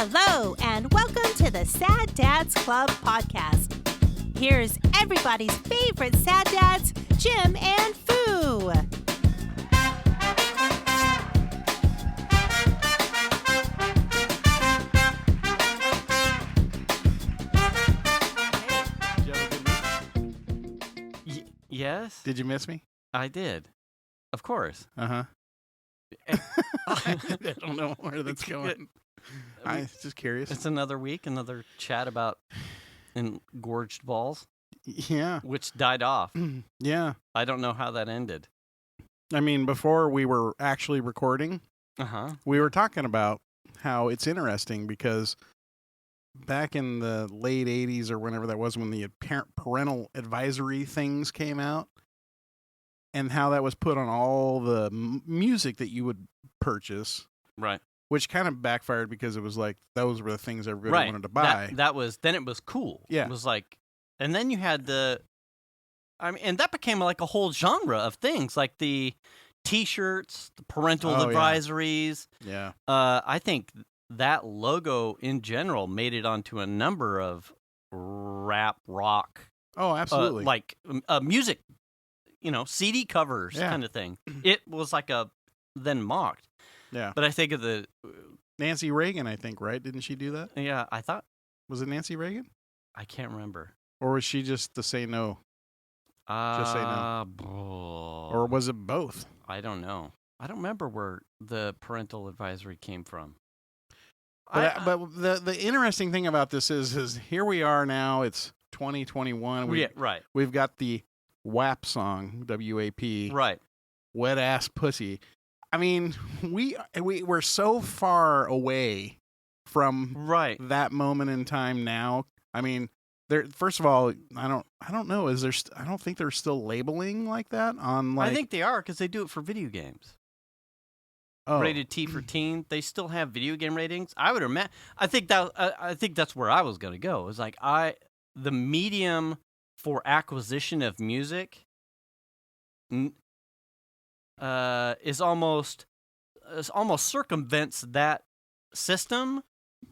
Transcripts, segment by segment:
Hello, and welcome to the Sad Dads Club podcast. Here's everybody's favorite sad dads, Jim and Foo. Yes? Did you miss me? I did. Of course. Uh-huh. I don't know where that's going. I'm just curious. It's another week, another chat about engorged balls. Yeah. Which died off. Yeah. I don't know how that ended. I mean, before we were actually recording, we were talking about how it's interesting because back in the late 80s or whenever that was when the Parental Advisory things came out and how that was put on all the music that you would purchase. Right. Which kind of backfired because it was like those were the things everybody wanted to buy. Then it was cool. Yeah. It was like, and then you had and that became like a whole genre of things, like the T-shirts, the parental advisories. Yeah. I think that logo in general made it onto a number of rap, rock. Oh, absolutely. Music, CD covers kind of thing. It was like then mocked. Yeah. But I think of the Nancy Reagan, I think, right? Didn't she do that? Yeah, I thought. Was it Nancy Reagan? I can't remember. Or was she just the say no? Just say no. Or was it both? I don't know. I don't remember where the parental advisory came from. But the interesting thing about this is here we are now. It's 2021. Right. We've got the WAP song, W-A-P. Right. Wet ass pussy. I mean, we're so far away from that moment in time now. I mean, first of all, I don't know. I don't think they're still labeling like that on like. I think they are because they do it for video games. Oh. Rated T for teen. They still have video game ratings. I would imagine. I think that's where I was going to go. It's like the medium for acquisition of music is almost circumvents that system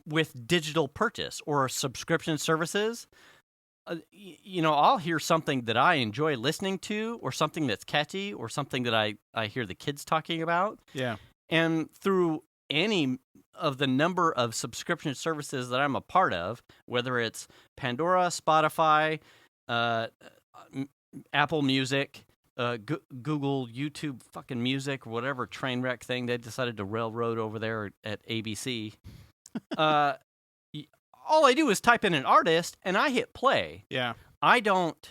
with digital purchase or subscription services. I'll hear something that I enjoy listening to or something that's catchy or something that I hear the kids talking about. Yeah. And through any of the number of subscription services that I'm a part of, whether it's Pandora, Spotify, Apple Music, Google, YouTube, fucking music, whatever train wreck thing they decided to railroad over there at ABC. All I do is type in an artist and I hit play. Yeah. I don't,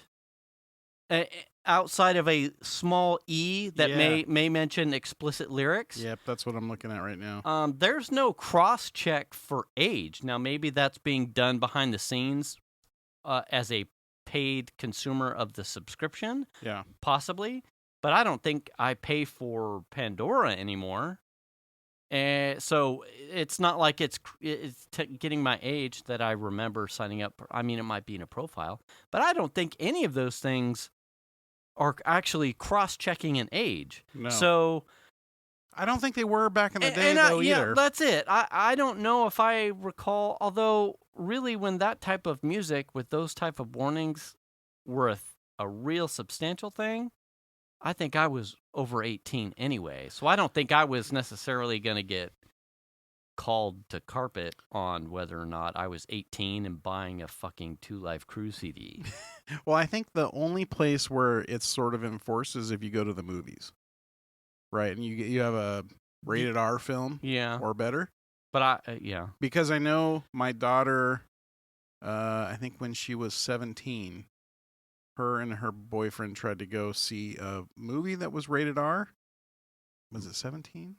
outside of a small E that may mention explicit lyrics. Yep, that's what I'm looking at right now. There's no cross-check for age. Now, maybe that's being done behind the scenes as a paid consumer of the subscription. Yeah. Possibly. But I don't think I pay for Pandora anymore. So it's not like it's getting my age that I remember signing up. I mean, it might be in a profile. But I don't think any of those things are actually cross-checking an age. No. So I don't think they were back in the day, though, either. Yeah, that's it. I don't know if I recall, although really when that type of music with those type of warnings were a real substantial thing, I think I was over 18 anyway. So I don't think I was necessarily going to get called to carpet on whether or not I was 18 and buying a fucking Two Live Crew CD. Well, I think the only place where it's sort of enforced is if you go to the movies. Right, and you have a rated R film or better. But because I know my daughter, I think when she was 17, her and her boyfriend tried to go see a movie that was rated R. Was it 17?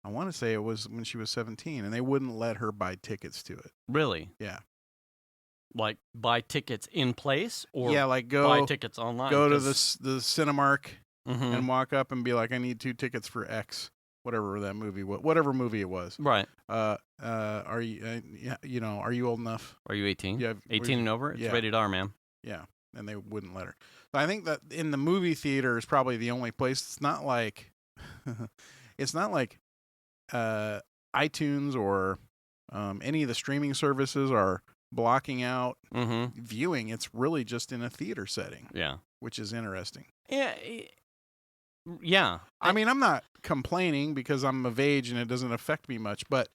I want to say it was when she was 17, and they wouldn't let her buy tickets to it. Really? Yeah. Like buy tickets in place or like buy tickets online? Go to the Cinemark and walk up and be like, I need 2 tickets for X, whatever that movie was, whatever movie it was. Right. Are you, are you old enough? Are you 18? Yeah. 18 and over? It's rated R, man. Yeah. And they wouldn't let her. So I think that in the movie theater is probably the only place. It's not like iTunes or Any of the streaming services are blocking out viewing. It's really just in a theater setting. Yeah. Which is interesting. Yeah. Yeah. I mean, I'm not complaining because I'm of age and it doesn't affect me much, but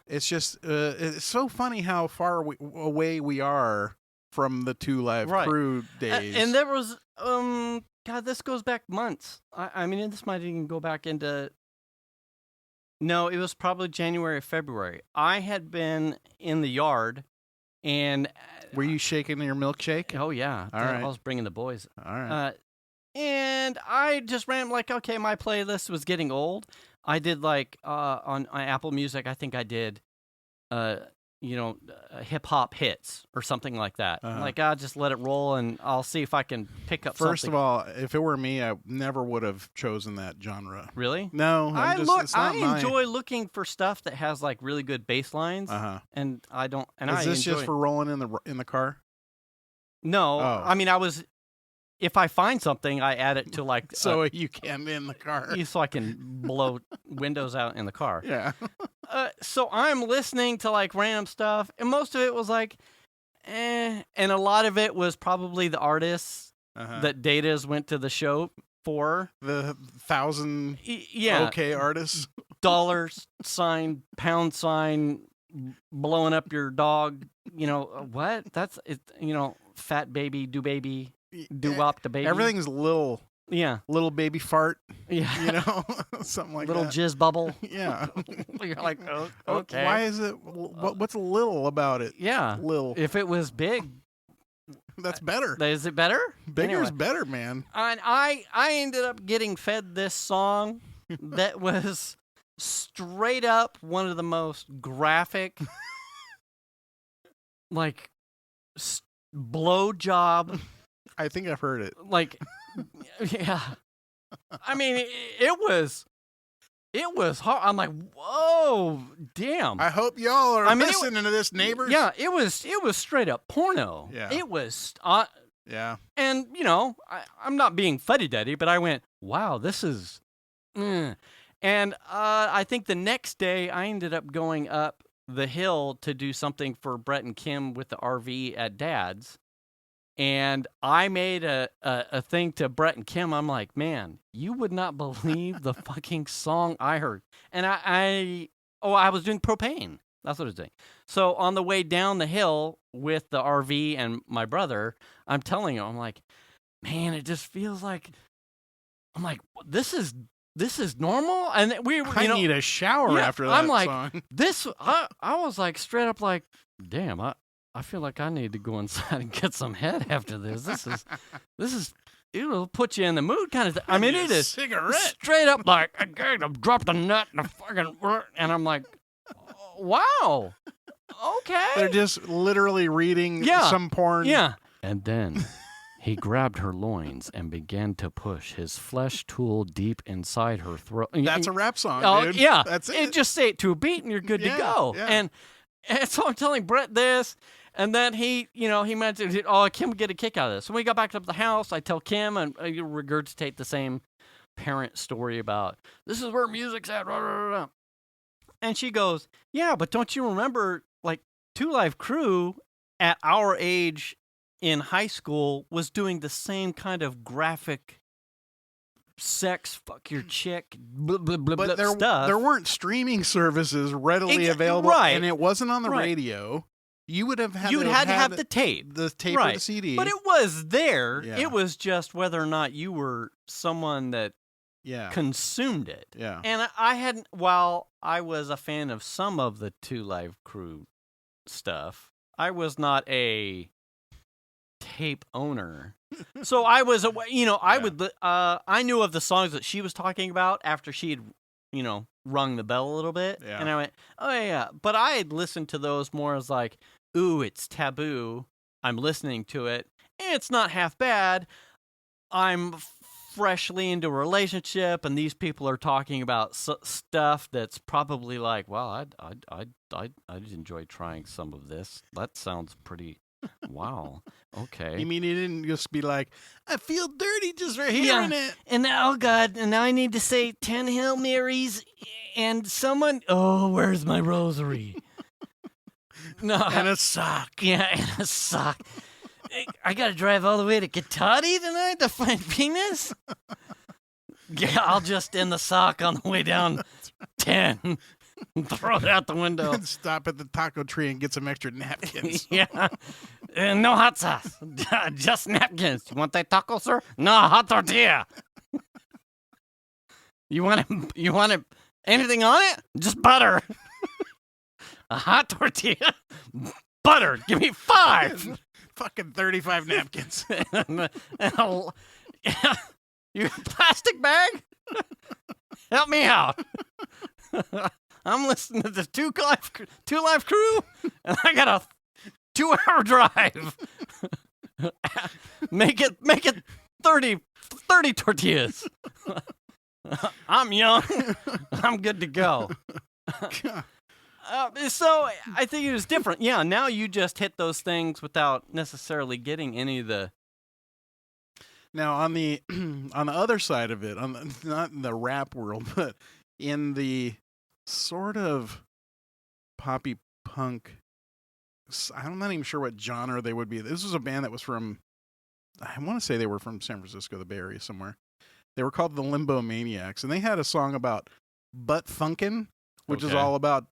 it's just it's so funny how far away we are from the 2 Live Crew days. And there was God, this goes back months. I mean, this might even go back into. No, it was probably January or February. I had been in the yard, and were you shaking your milkshake? Oh yeah, all right. I was bringing the boys. All right. And I just ran like, okay, my playlist was getting old. I did like on Apple Music, I think I did, hip hop hits or something like that. I'm like, I'll just let it roll, and I'll see if I can pick up. First of all, if it were me, I never would have chosen that genre. Really? No, I enjoy looking for stuff that has like really good bass lines, and I don't. And is this just for rolling in the car? No, I mean, if I find something, I add it to like so you can in the car, so I can blow windows out in the car. Yeah. So I'm listening to like random stuff, and most of it was like, and a lot of it was probably the artists that Datas went to the show for. The 1,000 okay artists. $, blowing up your dog. What? That's it. Fat baby, do baby. Do-wop the baby. Everything's little. Yeah. Little baby fart. Yeah. Something like little that. jizz bubble. Yeah. You're like, oh, okay. Why is it? What's little about it? Yeah. Little. If it was big. That's better. Is it better? Bigger's better, man. And I ended up getting fed this song that was straight up one of the most graphic, like, blowjob. I think I've heard it. Like, yeah. I mean, it was hard. I'm like, whoa, damn. I hope y'all are listening to this, neighbors. Yeah, it was straight up porno. Yeah. It was. Yeah. And, I'm not being fuddy-duddy, but I went, wow, this is. And I think the next day I ended up going up the hill to do something for Brett and Kim with the RV at Dad's. And I made a thing to Brett and Kim. I'm like, man, you would not believe the fucking song I heard. And I was doing propane. That's what I was doing. So on the way down the hill with the RV and my brother, I'm telling him, I'm like, man, it just feels like, I'm like, this is normal. And I need a shower after that I'm like, song. I was like straight up like, damn, I feel like I need to go inside and get some head after this. This is it'll put you in the mood kind of thing. I mean, it is cigarette. Straight up like, I dropped the nut and I'm like, wow, okay. They're just literally reading some porn. Yeah. And then he grabbed her loins and began to push his flesh tool deep inside her throat. That's a rap song, dude. Yeah. That's it. And just say it to a beat and you're good to go. Yeah. And so I'm telling Brett this. And then he mentioned, Kim would get a kick out of this. So when we got back to the house, I tell Kim and I regurgitate the same parent story about, this is where music's at. Blah, blah, blah. And she goes, yeah, but don't you remember, like, 2 Live Crew at our age in high school was doing the same kind of graphic sex, fuck your chick, blah, blah, blah, but blah stuff. There weren't streaming services readily available, right. And it wasn't on the radio. You would have had to have the tape. The tape or the CD. But it was there. Yeah. It was just whether or not you were someone that consumed it. Yeah. And I hadn't, while I was a fan of some of the 2 Live Crew stuff, I was not a tape owner. So I was, I knew of the songs that she was talking about after she had, rung the bell a little bit. Yeah. And I went, oh, yeah. But I had listened to those more as like, ooh, it's taboo. I'm listening to it. And it's not half bad. I'm freshly into a relationship, and these people are talking about stuff that's probably like, well, I'd enjoy trying some of this. That sounds pretty... Wow. Okay. You mean he didn't just be like, I feel dirty just for hearing it. And now, God, and now I need to say 10 Hail Marys and someone, where's my rosary? No. And a sock. Yeah, and a sock. I got to drive all the way to Katati tonight to find penis? Yeah, I'll just in the sock on the way down 10. Throw it out the window. Stop at the taco tree and get some extra napkins. Yeah. No hot sauce. Just napkins. You want that taco, sir? No, hot tortilla. You want it anything on it? Just butter. A hot tortilla? Butter. Give me 5. Fucking 35 napkins. You plastic bag? Help me out. I'm listening to the Two Life Crew, and I got a 2-hour drive. Make it 30 tortillas. I'm young. I'm good to go. So I think it was different. Yeah, now you just hit those things without necessarily getting any of the. Now on the other side of it, not in the rap world, but in the sort of poppy punk, I'm not even sure what genre they would be. This was a band that was from, I want to say they were from San Francisco, the Bay Area somewhere. They were called the Limbo Maniacs, and they had a song about butt funkin', which is all about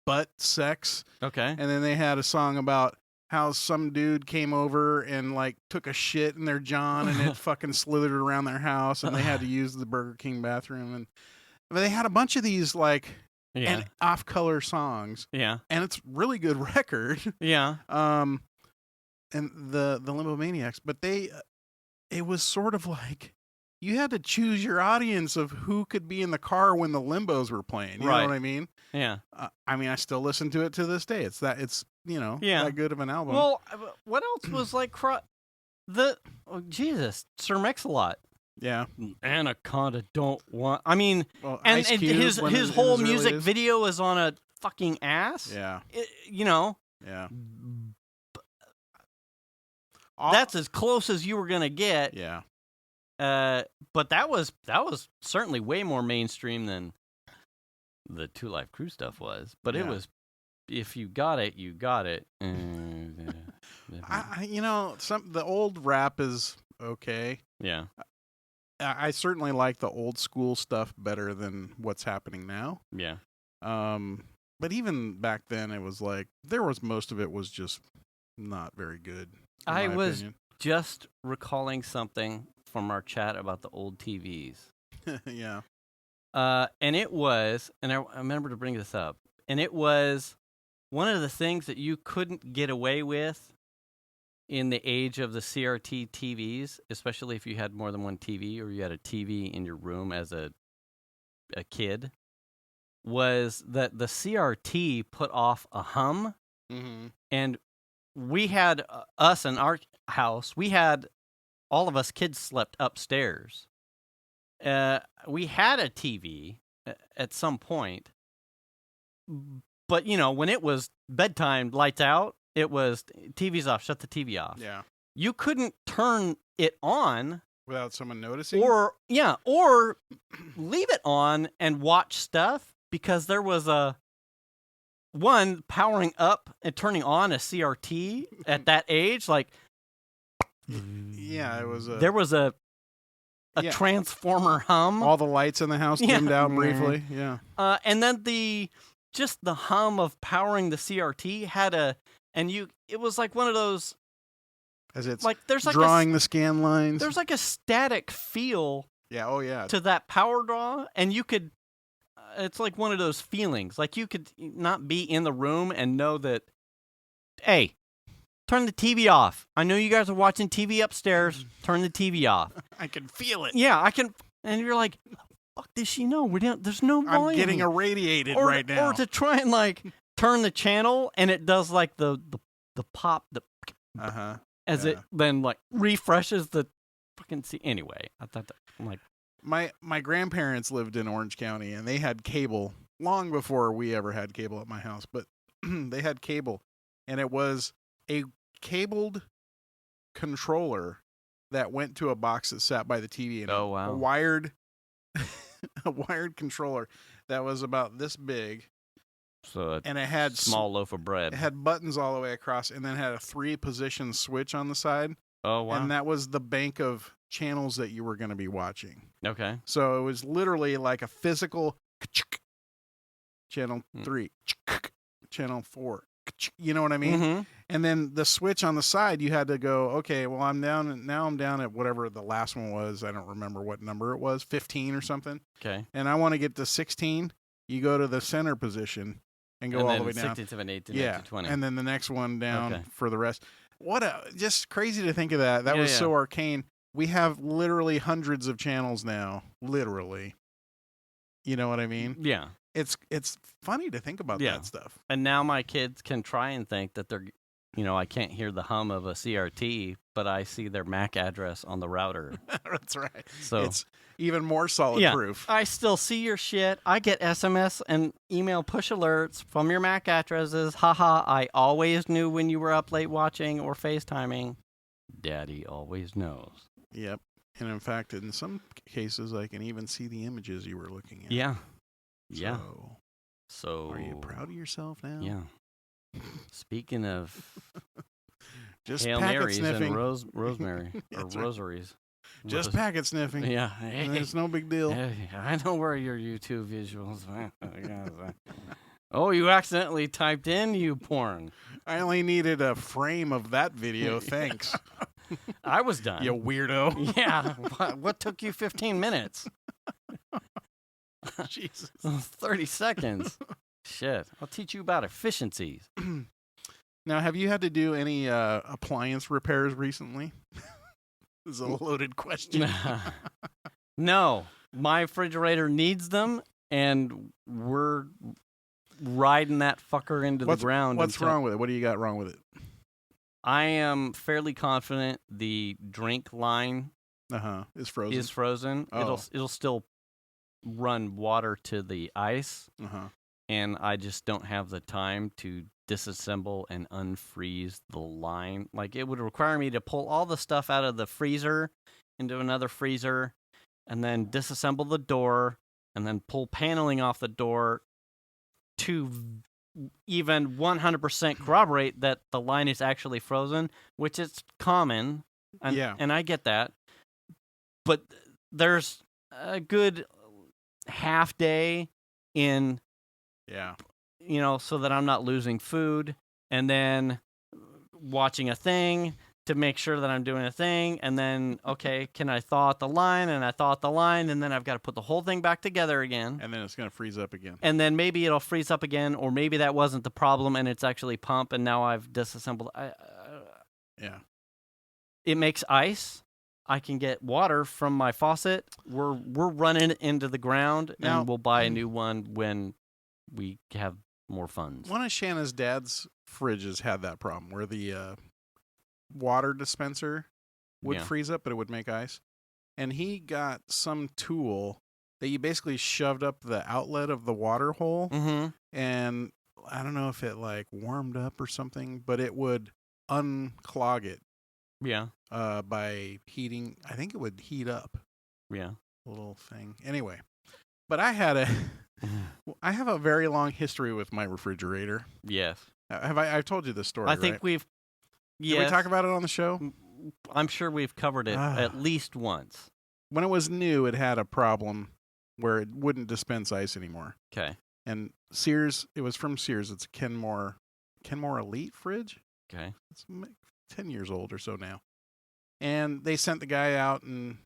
butt sex. Okay. And then they had a song about how some dude came over and like took a shit in their john and it fucking slithered around their house and they had to use the Burger King bathroom. And they had a bunch of these like and off-color songs. Yeah. And it's really good record. Yeah. And the Limbo Maniacs, but it was sort of like you had to choose your audience of who could be in the car when the Limbos were playing. You know what I mean? Yeah. I mean, I still listen to it to this day. It's that good of an album. Well, what else was like Jesus, Sir Mix-a-Lot. Yeah. Anaconda don't want. I mean, and his whole music video is on a fucking ass. Yeah. Yeah. That's as close as you were gonna get. Yeah. But that was certainly way more mainstream than the Two Life Crew stuff was. But it was, if you got it, you got it. The old rap is okay. Yeah. I certainly like the old school stuff better than what's happening now. Yeah. But even back then, it was like most of it was just not very good. I was just recalling something from our chat about the old TVs. Yeah. And it was, and I remember to bring this up, and it was one of the things that you couldn't get away with in the age of the CRT TVs, especially if you had more than one TV or you had a TV in your room as a kid, was that the CRT put off a hum. Mm-hmm. And we had, us in our house, all of us kids slept upstairs. We had a TV at some point, but when it was bedtime, lights out, it was TV's off, shut the TV off. Yeah. You couldn't turn it on without someone noticing, or leave it on and watch stuff, because there was one powering up and turning on a CRT at that age, like. Yeah, it was. There was a transformer hum. All the lights in the house dimmed out briefly. Yeah. And then the hum of powering the CRT had it was like one of those. As it's like there's like drawing the scan lines. There's like a static feel. Yeah. Oh yeah. To that power draw, and you could. It's like one of those feelings, like you could not be in the room and know that. Hey. Turn the TV off. I know you guys are watching TV upstairs. Turn the TV off. I can feel it. Yeah, I can. And you're like, fuck, does she know? There's no volume. I'm getting irradiated right now. Or to try and like turn the channel and it does like the pop, as it then like refreshes the fucking Anyway, I thought that, I'm like. My grandparents lived in Orange County and they had cable long before we ever had cable at my house, but they had cable, and it was a cabled controller that went to a box that sat by the TV, and a wired controller that was about this big, So and it had small loaf of bread. It had buttons all the way across, and then had a 3-position switch on the side. Oh, wow. And that was the bank of channels that you were going to be watching. Okay. So it was literally like a physical channel 3, channel 4. You know what I mean? Mm-hmm. And then the switch on the side, you had to go, okay, well, I'm down at whatever the last one was. I don't remember what number it was, 15 or something. Okay. And I want to get to 16. You go to the center position and go all the way down. 16, 17, 18, 19, 20. And then the next one down for the rest. Just crazy to think of that. That was so arcane. We have literally hundreds of channels now. Literally. You know what I mean? Yeah. It's funny to think about that stuff. And now my kids can try and think that they're, I can't hear the hum of a CRT, but I see their MAC address on the router. That's right. So it's even more solid proof. I still see your shit. I get SMS and email push alerts from your MAC addresses. Haha, I always knew when you were up late watching or FaceTiming. Daddy always knows. Yep. And in fact, in some cases, I can even see the images you were looking at. Yeah. So are you proud of yourself now? Yeah. Speaking of just Hail Marys sniffing. and rosemary or rosaries. Just packet sniffing. Yeah. It's no big deal. I know where your YouTube visuals are. Oh, you accidentally typed in you porn. I only needed a frame of that video. Thanks. I was done. You weirdo. Yeah. What took you 15 minutes? Jesus. 30 seconds. Shit. I'll teach you about efficiencies. Now, have you had to do any appliance repairs recently? This is a loaded question. No. My refrigerator needs them, and we're riding that fucker into the ground. What's wrong with it? What do you got wrong with it? I am fairly confident the drink line is frozen. Oh. It'll still run water to the ice, and I just don't have the time to disassemble and unfreeze the line. Like, it would require me to pull all the stuff out of the freezer into another freezer, and then disassemble the door, and then pull paneling off the door to even 100% corroborate that the line is actually frozen, which is common, and I get that. But there's a good half day in, so that I'm not losing food, and then watching a thing to make sure that I'm doing a thing, and then, can I thaw out the line? And I thaw out the line, and then I've got to put the whole thing back together again. And then it's going to freeze up again. And then maybe it'll freeze up again, or maybe that wasn't the problem, and it's actually pump, and now I've disassembled. It makes ice. I can get water from my faucet. We're running it into the ground, and we'll buy a new one when we have more funds. One of Shanna's dad's fridges had that problem where the water dispenser would freeze up, but it would make ice. And he got some tool that you basically shoved up the outlet of the water hole, and I don't know if it warmed up or something, but it would unclog it. Yeah. By heating, I think it would heat up. Yeah. Little thing. Anyway, but I have a very long history with my refrigerator. Yes. I've told you this story, I think we've. Did we talk about it on the show? I'm sure we've covered it at least once. When it was new, it had a problem where it wouldn't dispense ice anymore. Okay. And Sears, it was from Sears. It's a Kenmore Elite fridge. Okay. It's 10 years old or so now. And they sent the guy out, and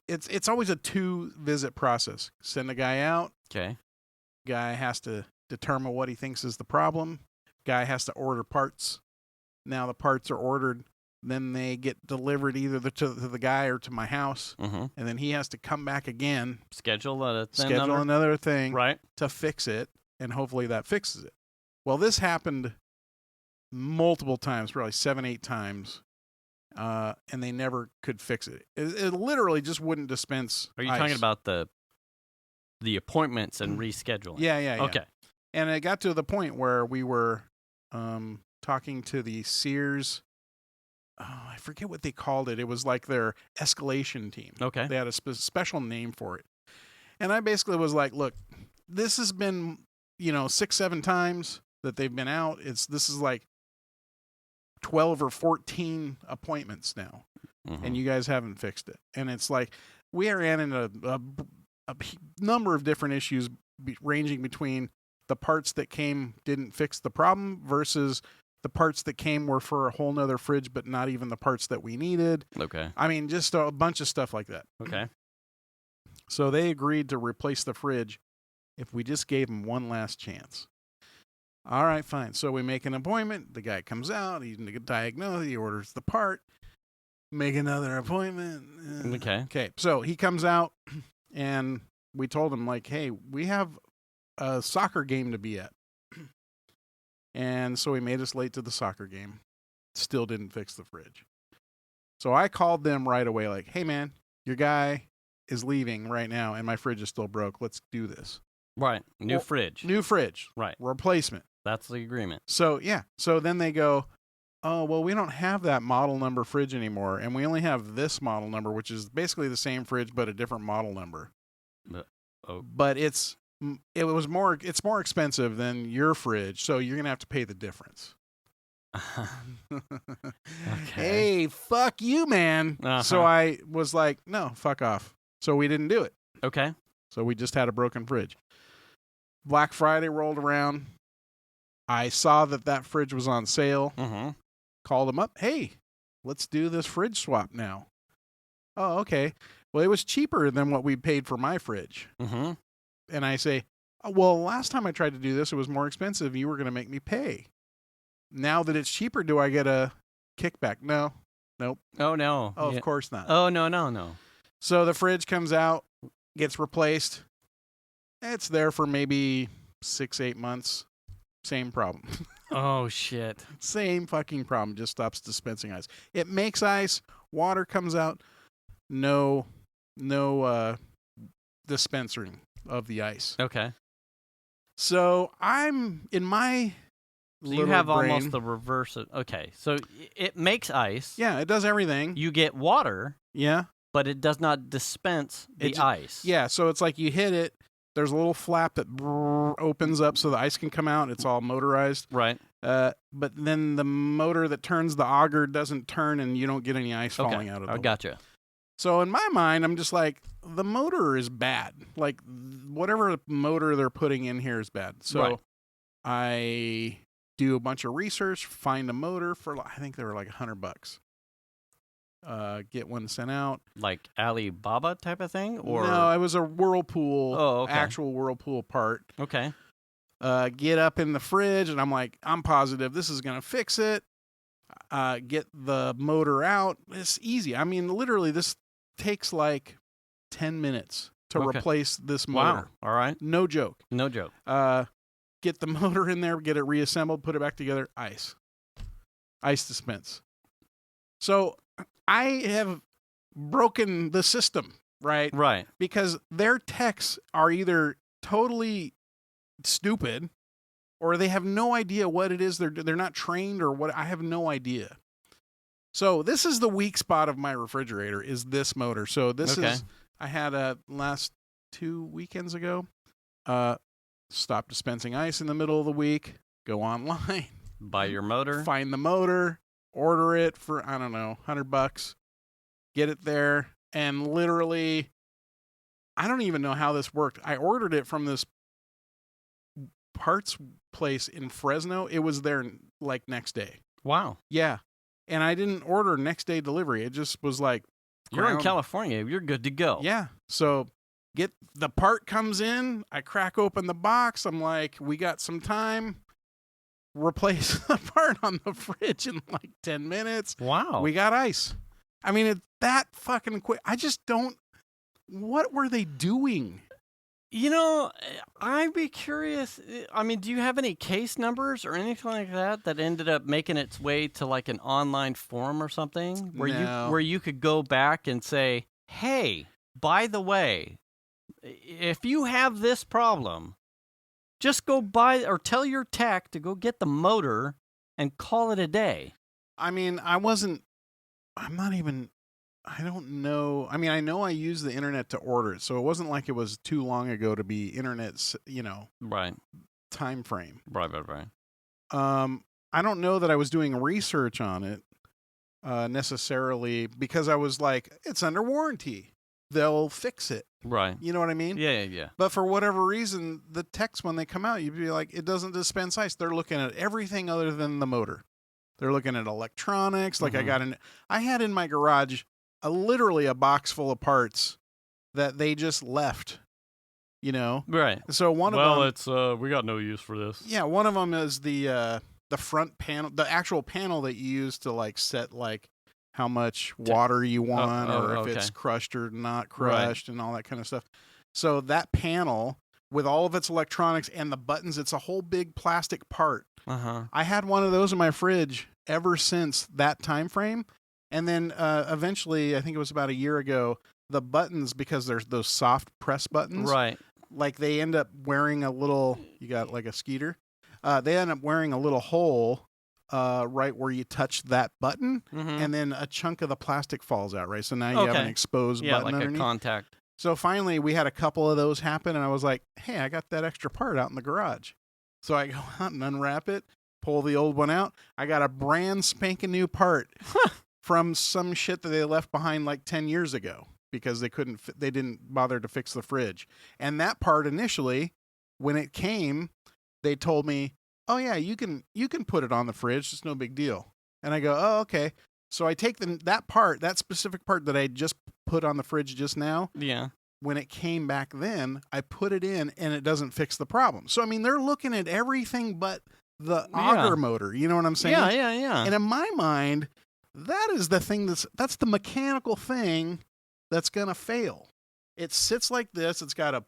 it's always a 2-visit process. Send the guy out. Okay. Guy has to determine what he thinks is the problem. Guy has to order parts. Now the parts are ordered, then they get delivered either to the guy or to my house, and then he has to come back again, schedule another thing, right, to fix it, and hopefully that fixes it. Well, this happened multiple times, probably 7-8 times, and they never could fix it. It literally just wouldn't dispense. Are you ice. talking about the appointments and rescheduling? Yeah. Okay. And it got to the point where we were talking to the Sears. I forget what they called it. It was like their escalation team. Okay. They had a special name for it. And I basically was like, look, this has been, 6-7 times that they've been out. This is like 12 or 14 appointments now, and you guys haven't fixed it. And it's like we are in a number of different issues ranging between the parts that didn't fix the problem versus the parts that were for a whole nother fridge, but not even the parts that we needed. Okay. I mean, just a bunch of stuff like that. Okay. So they agreed to replace the fridge if we just gave them one last chance. All right, fine. So we make an appointment. The guy comes out. He's diagnosed. He orders the part. Make another appointment. Okay. Okay. So he comes out, and we told him, like, hey, we have a soccer game to be at. And so he made us late to the soccer game. Still didn't fix the fridge. So I called them right away, like, hey, man, your guy is leaving right now, and my fridge is still broke. Let's do this. Right. New fridge. New fridge. Right. Replacement. That's the agreement. So, yeah. So then they go, oh, well, we don't have that model number fridge anymore, and we only have this model number, which is basically the same fridge but a different model number. But it's more expensive than your fridge, so you're going to have to pay the difference. Okay. Hey, fuck you, man. So I was like, no, fuck off. So we didn't do it. Okay. So we just had a broken fridge. Black Friday rolled around. I saw that fridge was on sale. Called them up. Hey, let's do this fridge swap now. Oh, okay. Well, it was cheaper than what we paid for my fridge. And I say, oh, well, last time I tried to do this, it was more expensive. You were going to make me pay. Now that it's cheaper, do I get a kickback? No. Nope. Oh, no. Oh, of course not. Oh, no. So the fridge comes out, gets replaced. It's there for maybe 6-8 months. Same problem. Oh, shit. Same fucking problem. Just stops dispensing ice. It makes ice. Water comes out. No dispensing of the ice. Okay. So I'm in my So you have almost the reverse of... Okay, so it makes ice. Yeah, it does everything. You get water. Yeah. But it does not dispense the ice. Yeah, so it's like you hit it. There's a little flap that opens up so the ice can come out. It's all motorized. Right. But then the motor that turns the auger doesn't turn, and you don't get any ice falling out of it. I gotcha. So in my mind, I'm just like, the motor is bad. Like, whatever motor they're putting in here is bad. So I do a bunch of research, find a motor for, I think they were like $100. Get one sent out. Like Alibaba type of thing? Or no, it was a Whirlpool, okay. Actual Whirlpool part. Okay. Get up in the fridge, and I'm like, I'm positive this is going to fix it. Get the motor out. It's easy. I mean, literally, this takes like 10 minutes to replace this motor. Wow. All right. No joke. No joke. Get the motor in there, get it reassembled, put it back together, ice dispense. So I have broken the system, right? Right. Because their techs are either totally stupid or they have no idea what it is. They're not trained or what. I have no idea. So this is the weak spot of my refrigerator is this motor. So this is, I had a last 2 weekends ago, stop dispensing ice in the middle of the week, go online, buy your motor, find the motor, order it for, I don't know, $100, get it there. And literally, I don't even know how this worked. I ordered it from this parts place in Fresno. It was there like next day. Wow. Yeah. And I didn't order next day delivery. It just was like, you're in California. You're good to go. Yeah. So get the part comes in. I crack open the box. I'm like, we got some time. Replace the part on the fridge in like 10 minutes. Wow. We got ice. I mean, it's that fucking quick. I just don't. What were they doing? You know, I'd be curious. I mean, do you have any case numbers or anything like that ended up making its way to like an online forum or something where you could go back and say, hey, by the way, if you have this problem, just go buy or tell your tech to go get the motor and call it a day. I mean, I don't know. I mean, I know I use the internet to order it, so it wasn't like it was too long ago to be internet, Right. time frame. Right. I don't know that I was doing research on it necessarily because I was like, it's under warranty. They'll fix it. Right. You know what I mean? Yeah. But for whatever reason, the techs, when they come out, you'd be like, it doesn't dispense ice. They're looking at everything other than the motor. They're looking at electronics. Like I had in my garage literally a box full of parts that they just left, you know? Right. So one of them... Well, it's, we got no use for this. Yeah, one of them is the front panel, the actual panel that you use to like set like how much water you want or if it's crushed or not crushed and all that kind of stuff. So that panel with all of its electronics and the buttons, it's a whole big plastic part. I had one of those in my fridge ever since that time frame. And then eventually, I think it was about a year ago, the buttons, because there's those soft press buttons. Right. Like they end up wearing a little, you got like a skeeter. They end up wearing a little hole right where you touch that button, and then a chunk of the plastic falls out, right? So now you have an exposed button like underneath. A contact. So finally, we had a couple of those happen, and I was like, hey, I got that extra part out in the garage. So I go out and unwrap it, pull the old one out. I got a brand spanking new part from some shit that they left behind like 10 years ago because they didn't bother to fix the fridge. And that part initially, when it came, they told me, oh yeah, you can put it on the fridge. It's no big deal. And I go, oh, okay. So I take that specific part that I just put on the fridge just now. Yeah. When it came back then, I put it in and it doesn't fix the problem. So, I mean, they're looking at everything but the auger motor. You know what I'm saying? Yeah. And in my mind, that is the thing that's the mechanical thing that's going to fail. It sits like this. It's got a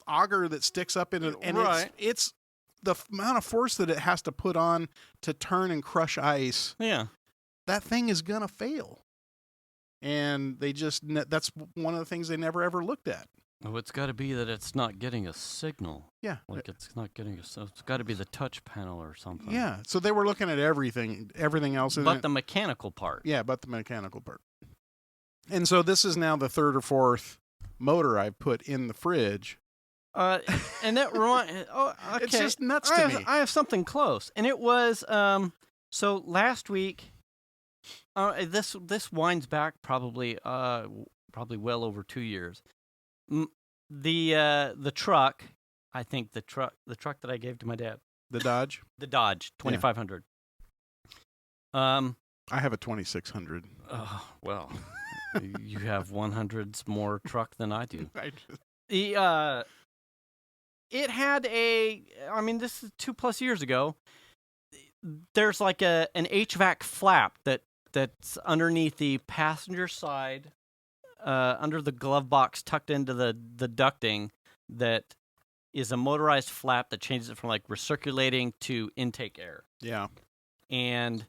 auger that sticks up in it. And it's the amount of force that it has to put on to turn and crush ice. Yeah. That thing is going to fail. And that's one of the things they never ever looked at. Oh, it's got to be that it's not getting a signal. Yeah. Like it's not getting it's got to be the touch panel or something. Yeah. So they were looking at everything else. But the mechanical part. Yeah, but the mechanical part. And so this is now the third or fourth motor I've put in the fridge. And that okay. It's just nuts to me. I have something close. And it was, so last week, this winds back probably well over 2 years. The truck, I think the truck that I gave to my dad. The Dodge? The Dodge 2500. I have a 2600. Oh, well, you have 100s more truck than I do. It had this is 2+ years ago. There's like an HVAC flap that's underneath the passenger side, under the glove box, tucked into the ducting, that is a motorized flap that changes it from like recirculating to intake air. Yeah. And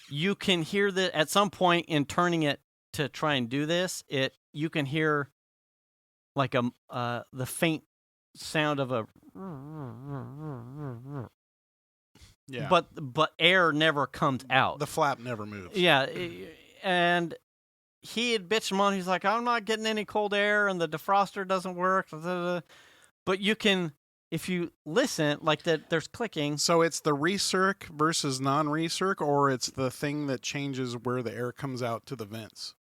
you can hear that at some point in turning it to try and do this, you can hear like the faint sound of a but air never comes out. The flap never moves. Yeah, and he had bitched him on. He's like, I'm not getting any cold air, and the defroster doesn't work. But you can, if you listen, like that, there's clicking. So it's the recirc versus non-recirc, or it's the thing that changes where the air comes out to the vents.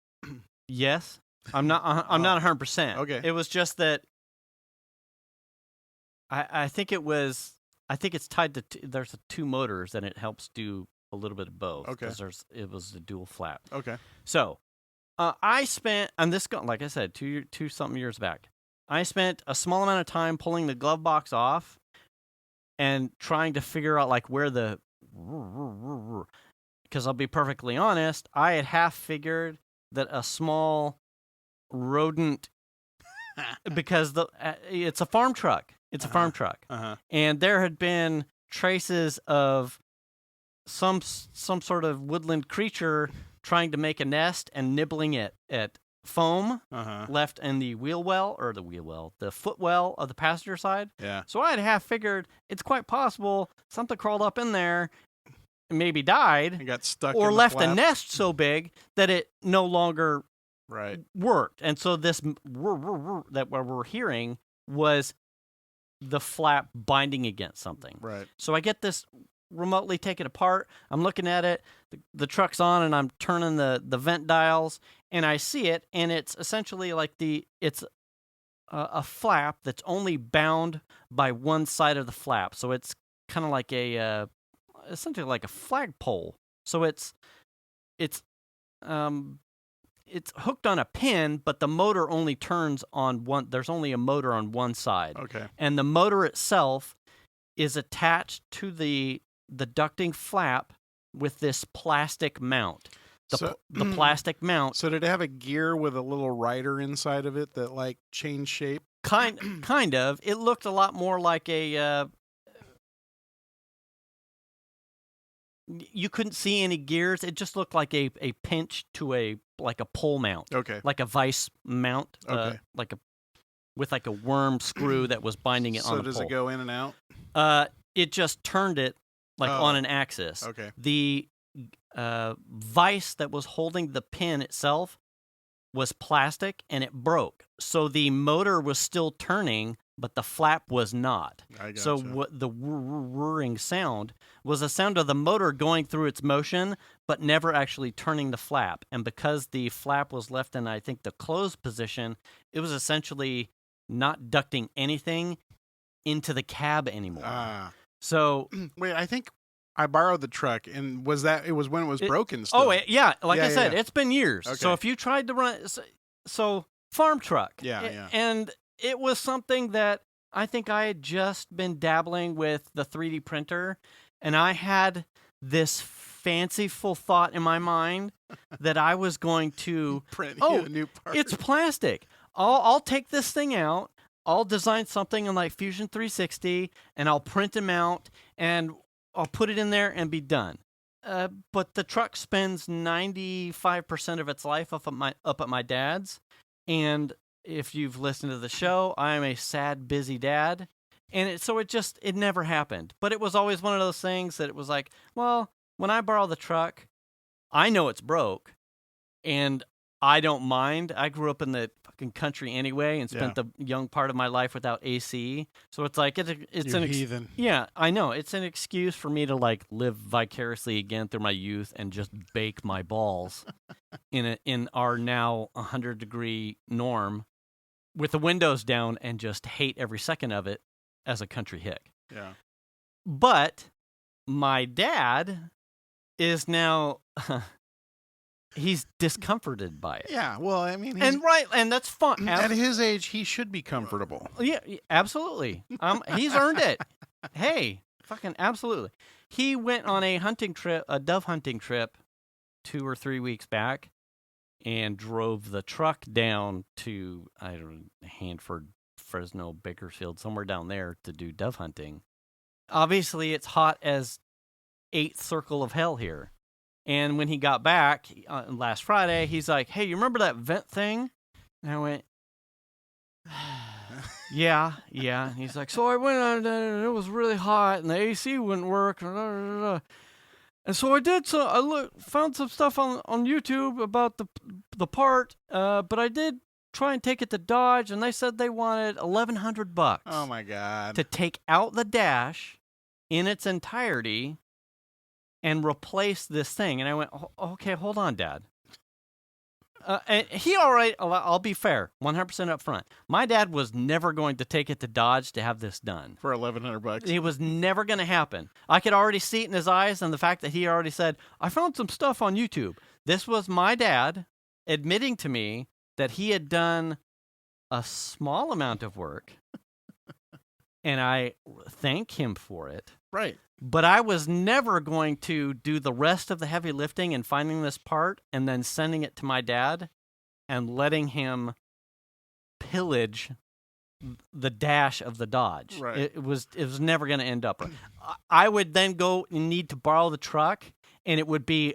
Yes, I'm not 100%. Okay, it was just that. I think it's tied to there's 2 motors, and it helps do a little bit of both. Okay, because it was a dual flap. Okay, so I spent, and this, like I said, 2 something years back, I spent a small amount of time pulling the glove box off and trying to figure out like where because I'll be perfectly honest, I had half figured that a small rodent, because it's a farm truck. It's a farm truck. And there had been traces of some sort of woodland creature trying to make a nest and nibbling it at foam left in the the footwell of the passenger side. Yeah. So I had half figured it's quite possible something crawled up in there and maybe died. And got stuck or in left the flap. a nest so big that it no longer worked. And so this that what we're hearing was the flap binding against something. Right. So I get this remotely, take it apart. I'm looking at it. The truck's on, and I'm turning the vent dials, and I see it, and it's essentially like it's a flap that's only bound by one side of the flap. So it's kind of like essentially like a flagpole. So it's hooked on a pin, but the motor only turns on one. There's only a motor on one side. Okay. And the motor itself is attached to the ducting flap with this plastic mount. The plastic mount. So did it have a gear with a little rider inside of it that like changed shape? Kind of. It looked a lot more like a. You couldn't see any gears. It just looked like a pinch to a pole mount. Okay. Like a vice mount. Okay. With like a worm screw that was binding it on the pole. So does it go in and out? It just turned it on an axis. Okay. The vice that was holding the pin itself was plastic, and it broke. So the motor was still turning, but the flap was not. I gotcha. So what the whirring sound was a sound of the motor going through its motion, but never actually turning the flap. And because the flap was left in, I think, the closed position, it was essentially not ducting anything into the cab anymore. So wait, I think I borrowed the truck, and it was when it was broken still. Oh, yeah. Like I said, it's been years. Okay. So if you tried to run... So farm truck. Yeah. And it was something that I think I had just been dabbling with the 3D printer, and I had this fanciful thought in my mind that I was going to... print a new part. It's plastic. I'll take this thing out. I'll design something in like Fusion 360, and I'll print them out, and I'll put it in there and be done. But the truck spends 95% of its life up at my dad's, and if you've listened to the show, I am a sad, busy dad, and it never happened. But it was always one of those things that it was like, well, when I borrow the truck, I know it's broke, and I don't mind. I grew up in the fucking country anyway and spent the young part of my life without AC. So it's like it's an heathen. Yeah, I know. It's an excuse for me to like live vicariously again through my youth and just bake my balls in our now 100-degree norm with the windows down and just hate every second of it as a country hick. Yeah. But my dad is now he's discomforted by it. Yeah, well, I mean... and that's fun. At his age, he should be comfortable. Yeah, absolutely. He's earned it. Hey, fucking absolutely. He went on a dove hunting trip 2 or 3 weeks back and drove the truck down to, I don't know, Hanford, Fresno, Bakersfield, somewhere down there to do dove hunting. Obviously, it's hot as 8th circle of hell here. And when he got back last Friday, he's like, hey, you remember that vent thing? And I went, yeah. And he's like, so I went on and it was really hot and the AC wouldn't work. And so I did. So I found some stuff on YouTube about the part, but I did try and take it to Dodge, and they said they wanted $1,100. Oh, my God. To take out the dash in its entirety and replace this thing. And I went, okay, hold on, Dad. And he I'll be fair, 100% up front. My dad was never going to take it to Dodge to have this done. For $1,100. It was never going to happen. I could already see it in his eyes, and the fact that he already said, I found some stuff on YouTube. This was my dad admitting to me that he had done a small amount of work, and I thank him for it. Right. But I was never going to do the rest of the heavy lifting and finding this part and then sending it to my dad and letting him pillage the dash of the Dodge. Right. It was never going to end up right. I would then go and need to borrow the truck, and it would be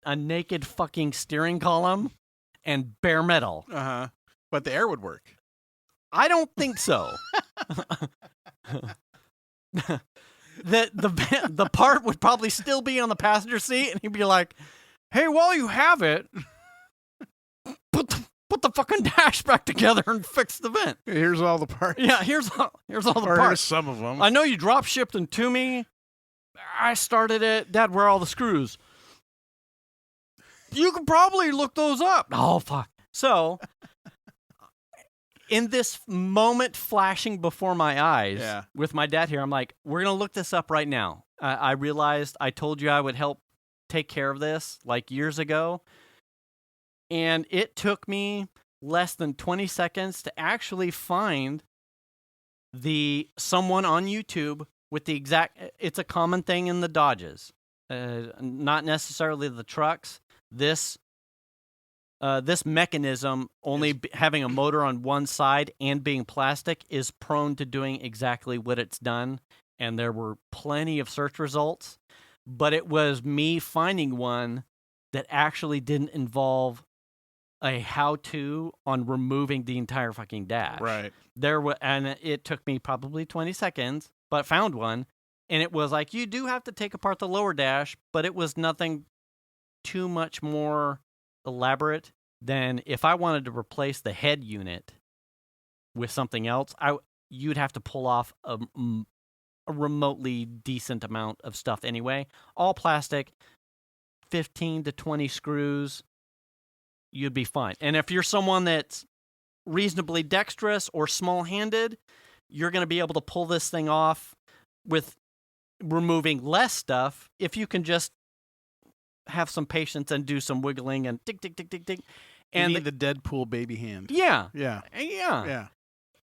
a naked fucking steering column and bare metal. Uh-huh. But the air would work. I don't think so. The part would probably still be on the passenger seat, and he'd be like, "Hey, while you have it, put the fucking dash back together and fix the vent. Here's all the parts. Yeah, here's all the or parts. Here's some of them. I know you drop shipped them to me. I started it. Dad, where are all the screws? You could probably look those up. Oh, fuck. So, in this moment flashing before my eyes with my dad here, I'm like, we're going to look this up right now. I realized I told you I would help take care of this like years ago. And it took me less than 20 seconds to actually find someone on YouTube with the exact, it's a common thing in the Dodges, not necessarily the trucks. This mechanism, only having a motor on one side and being plastic, is prone to doing exactly what it's done. And there were plenty of search results, but it was me finding one that actually didn't involve a how-to on removing the entire fucking dash. Right. And it took me probably 20 seconds, but found one, and it was like, you do have to take apart the lower dash, but it was nothing too much more elaborate than if I wanted to replace the head unit with something else. You'd have to pull off a remotely decent amount of stuff anyway. All plastic, 15 to 20 screws, you'd be fine. And if you're someone that's reasonably dexterous or small-handed, you're going to be able to pull this thing off with removing less stuff if you can just have some patience and do some wiggling and tick, tick, tick, tick, tick. And the Deadpool baby hand. Yeah. Yeah. Yeah.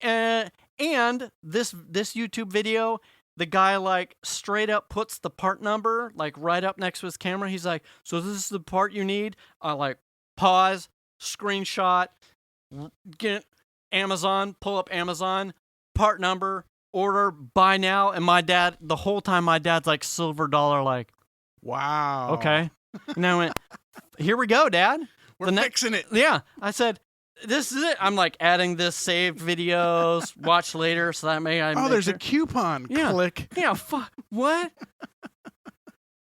Yeah. And this YouTube video, the guy like straight up puts the part number like right up next to his camera. He's like, so this is the part you need? I like pause, screenshot, get Amazon, pull up Amazon, part number, order, buy now. And my dad, the whole time my dad's like silver dollar, like, wow. Okay. And I went, here we go, Dad. We're fixing it. Yeah. I said, this is it. I'm like adding this saved videos, watch later. So that there's a coupon. Yeah. Click. Yeah. Fuck. What?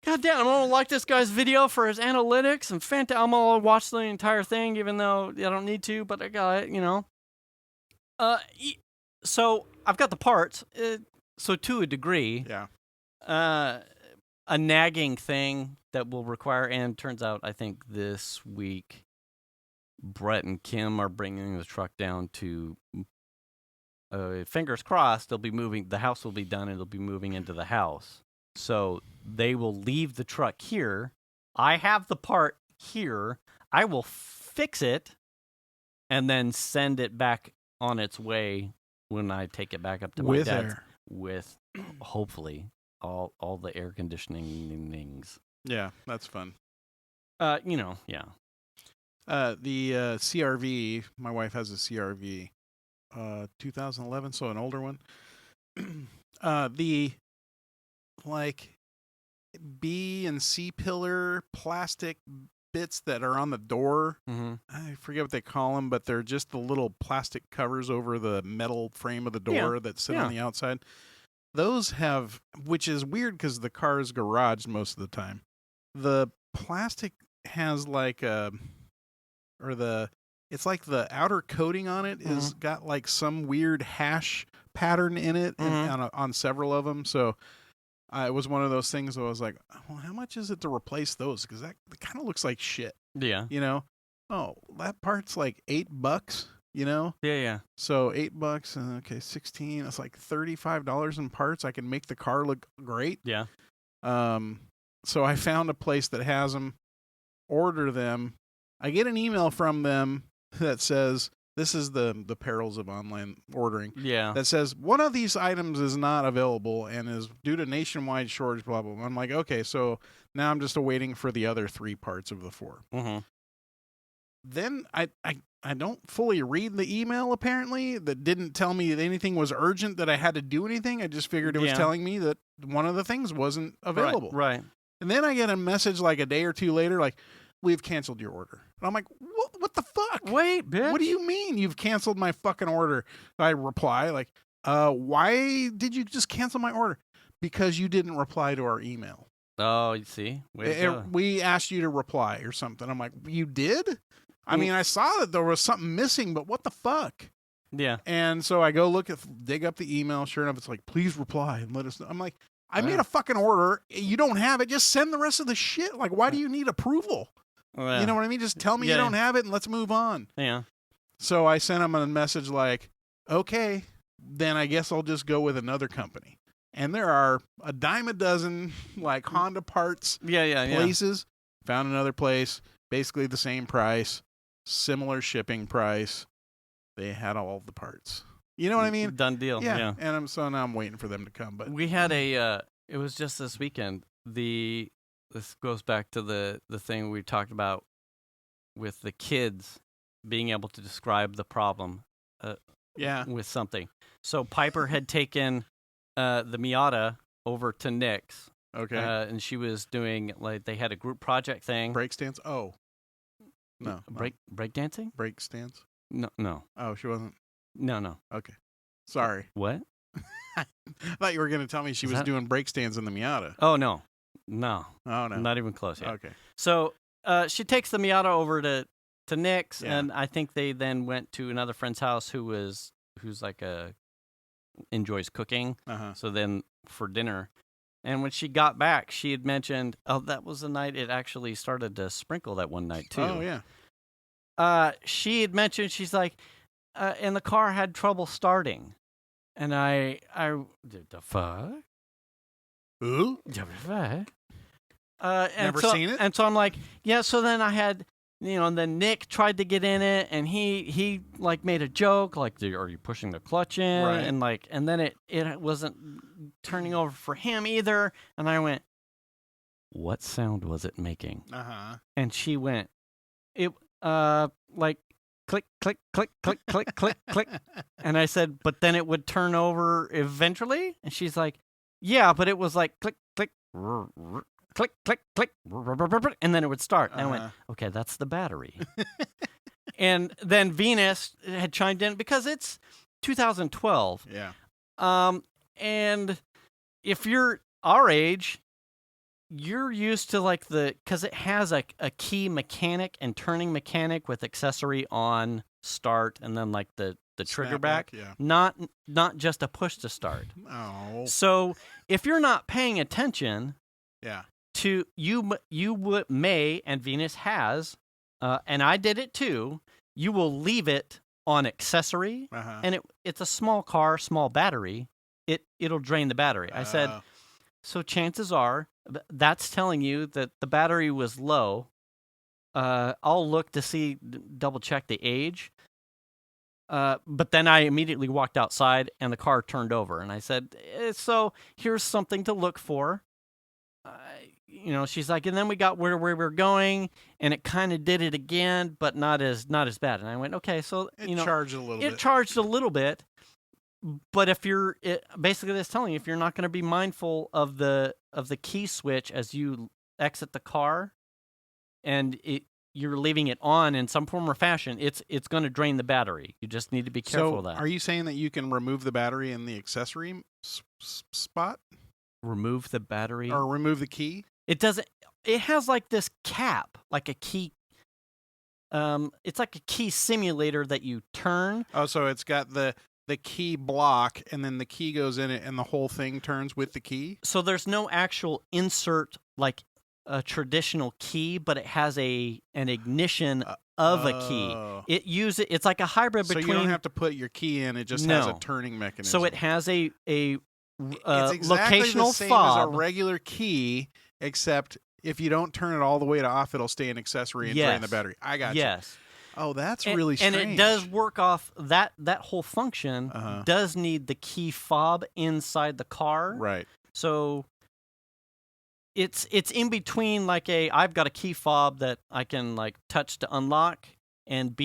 God damn, I'm going to like this guy's video for his analytics and I'm going to watch the entire thing even though I don't need to, but I got it, you know. So I've got the parts. So to a degree, a nagging thing that will require, and turns out I think this week Brett and Kim are bringing the truck down to, fingers crossed, the house will be done and they'll be moving into the house. So they will leave the truck here. I have the part here. I will fix it and then send it back on its way when I take it back up to my dad's. With hopefully all the air conditioning things. Yeah, that's fun. Yeah. The CRV, my wife has a CRV, 2011, so an older one. The like B and C pillar plastic bits that are on the door. Mm-hmm. I forget what they call them, but they're just the little plastic covers over the metal frame of the door that sit on the outside. Those have, which is weird because the car is garaged most of the time. The plastic has like it's like the outer coating on it is got like some weird hash pattern in it on several of them. So it was one of those things where I was like, well, how much is it to replace those? Because that kind of looks like shit. Yeah. You know? Oh, that part's like $8, you know? Yeah. So $8, okay, 16. That's like $35 in parts. I can make the car look great. Yeah. So I found a place that has them, order them. I get an email from them that says, this is the perils of online ordering. Yeah. That says, one of these items is not available and is due to nationwide shortage, blah, blah, blah. I'm like, okay, so now I'm just awaiting for the other 3 parts of the 4. Mm-hmm. Then I don't fully read the email, apparently, that didn't tell me that anything was urgent, that I had to do anything. I just figured it was telling me that one of the things wasn't available. Right. And then I get a message like a day or 2 later, like, we've canceled your order. And I'm like, what the fuck? Wait, bitch. What do you mean you've canceled my fucking order? I reply like, why did you just cancel my order? Because you didn't reply to our email. Oh, you see? We asked you to reply or something. I'm like, you did? I mean, I saw that there was something missing, but what the fuck? Yeah. And so I go dig up the email. Sure enough, it's like, please reply and let us know. I'm like, I made a fucking order. You don't have it. Just send the rest of the shit. Like, why do you need approval? You know what I mean? Just tell me you don't have it and let's move on. Yeah. So I sent him a message like, okay, then I guess I'll just go with another company. And there are a dime a dozen like Honda parts places. Found another place, basically the same price, similar shipping price. They had all the parts. You know what I mean? Done deal. Yeah. And so now I'm waiting for them to come. But we had it was just this weekend. This goes back to the thing we talked about with the kids being able to describe the problem with something. So Piper had taken the Miata over to Nick's. Okay. And she was doing, like, they had a group project thing. Brake stance? Oh. No. Break dancing? Brake stance? No. Oh, she wasn't? No. Okay. Sorry. What? I thought you were going to tell me she was doing brake stands in the Miata. Oh, no. Oh, no. Not even close yet. Okay. So she takes the Miata over to Nick's, and I think they then went to another friend's house who's like enjoys cooking. So then for dinner. And when she got back, she had mentioned, that was the night it actually started to sprinkle that one night, too. Oh, yeah. She had mentioned, she's like, and the car had trouble starting. And I the fuck? Ooh? The fuck? Never seen it? And so I'm like, yeah, so then I had, and then Nick tried to get in it, and he like made a joke, like, are you pushing the clutch in? Right. And then it wasn't turning over for him either. And I went, what sound was it making? And she went, it like click, click, click, click, click, click, click. And I said, but then it would turn over eventually? And she's like, yeah, but it was like click, click, click, click, click, and then it would start. And I went, okay, that's the battery. And then Venus had chimed in because it's 2012. Yeah. And if you're our age, you're used to like because it has a key mechanic and turning mechanic with accessory on start and then like the trigger back. Yeah. Not just a push to start. Oh. So if you're not paying attention, to you may, and Venus has, and I did it too. You will leave it on accessory, and it's a small car, small battery. It'll drain the battery. I said, so chances are that's telling you that the battery was low. I'll look to double check the age. But then I immediately walked outside, and the car turned over, and I said, so here's something to look for. She's like, and then we got where we were going, and it kind of did it again, but not as bad. And I went, okay, so it charged a little bit. It charged a little bit, but if basically that's telling you if you're not going to be mindful of the key switch as you exit the car, and you're leaving it on in some form or fashion, it's going to drain the battery. You just need to be careful of that. Are you saying that you can remove the battery in the accessory spot? Remove the battery or remove the key? It doesn't. It has like this cap, like a key. It's like a key simulator that you turn. Oh, so it's got the key block, and then the key goes in it, and the whole thing turns with the key? So there's no actual insert like a traditional key, but it has an ignition of a key. It's like a hybrid between. So you don't have to put your key in; it just has a turning mechanism. So it has a it's exactly locational the same fob as a regular key, except if you don't turn it all the way to off, it'll stay an accessory and drain the battery. I got you. Yes. Oh, that's really strange. And it does work off that whole function. Does need the key fob inside the car. Right. So it's in between like I've got a key fob that I can like touch to unlock, and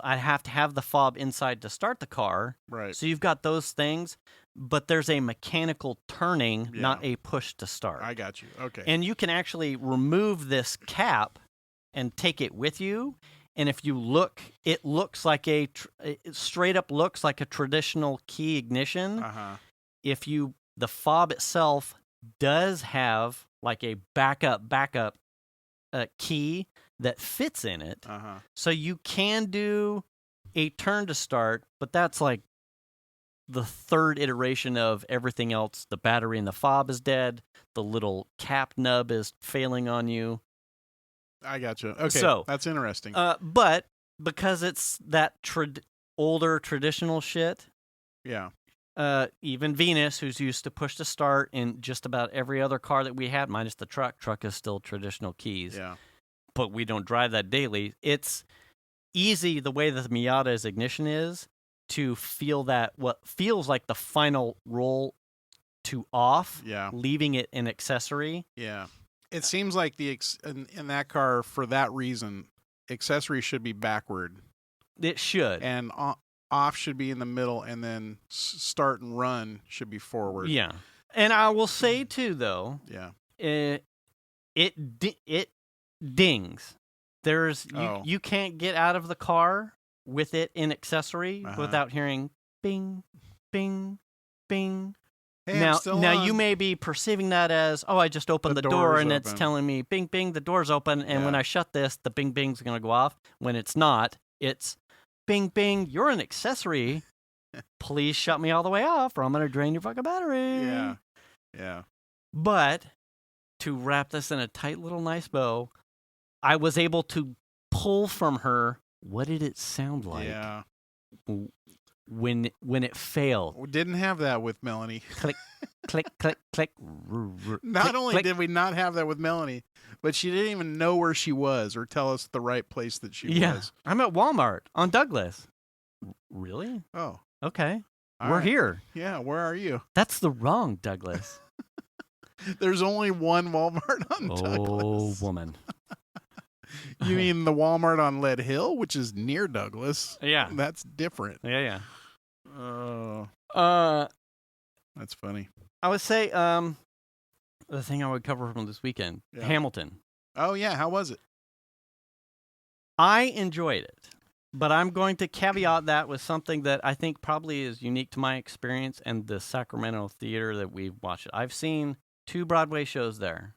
I have to have the fob inside to start the car. Right. So you've got those things. But there's a mechanical turning, not a push to start. I got you. Okay. And you can actually remove this cap and take it with you. And if you look, it looks like it straight up looks like a traditional key ignition. If the fob itself does have like a backup key that fits in it. Uh-huh. So you can do a turn to start, but that's like the third iteration of everything else. The battery in the fob is dead. The little cap nub is failing on you. I got you. Okay, so that's interesting. But because it's that older traditional shit, yeah. Even Venus, who's used to push to start in just about every other car that we had, minus the truck. Truck is still traditional keys. Yeah. But we don't drive that daily. It's easy the way that the Miata's ignition is to feel that what feels like the final roll to off, leaving it an accessory. Yeah. It seems like in that car, for that reason, accessories should be backward. It should. And off should be in the middle, and then start and run should be forward. Yeah. And I will say, too, though, it dings. You can't get out of the car with it in accessory without hearing bing, bing, bing. Hey, now you may be perceiving that as, I just opened the door and it's telling me bing, bing, the door's open, and when I shut this, the bing, bing's going to go off. When it's not, it's bing, bing, you're an accessory. Please shut me all the way off or I'm going to drain your fucking battery. Yeah. Yeah. But to wrap this in a tight little nice bow, I was able to pull from her, what did it sound like? Yeah. When it failed. We didn't have that with Melanie. Click, click, click, click. Not only did we not have that with Melanie, but she didn't even know where she was or tell us the right place that she was. I'm at Walmart on Douglas. Really? Oh. Okay. We're here. Yeah, where are you? That's the wrong Douglas. There's only one Walmart on Douglas. Oh, woman. You mean the Walmart on Lead Hill, which is near Douglas? Yeah. That's different. Yeah. That's funny. I would say the thing I would cover from this weekend, Hamilton. Oh, yeah. How was it? I enjoyed it, but I'm going to caveat that with something that I think probably is unique to my experience and the Sacramento theater that we've watched. I've seen 2 Broadway shows there.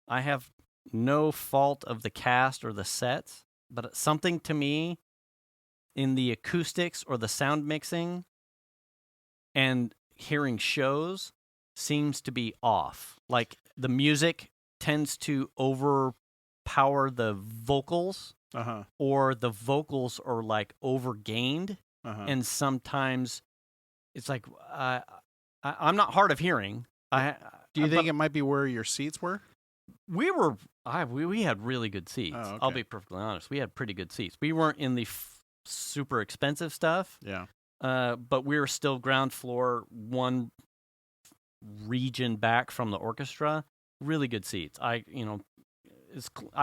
I have no fault of the cast or the sets, but something to me in the acoustics or the sound mixing and hearing shows seems to be off. Like the music tends to overpower the vocals, or the vocals are like overgained, and sometimes it's like I'm not hard of hearing. Do you think it might be where your seats were? We had really good seats. Oh, okay. I'll be perfectly honest. We had pretty good seats. We weren't in the super expensive stuff. Yeah. But we were still ground floor, one region back from the orchestra. Really good seats. I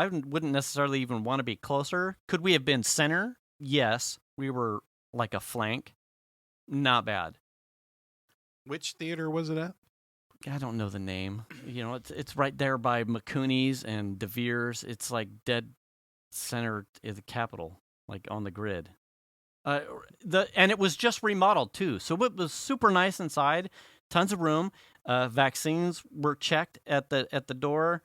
wouldn't necessarily even want to be closer. Could we have been center? Yes. We were like a flank. Not bad. Which theater was it at? I don't know the name. It's right there by McCooney's and De Vere's. It's like dead center of the Capitol, like on the grid. And it was just remodeled too, so it was super nice inside. Tons of room. Vaccines were checked at the door.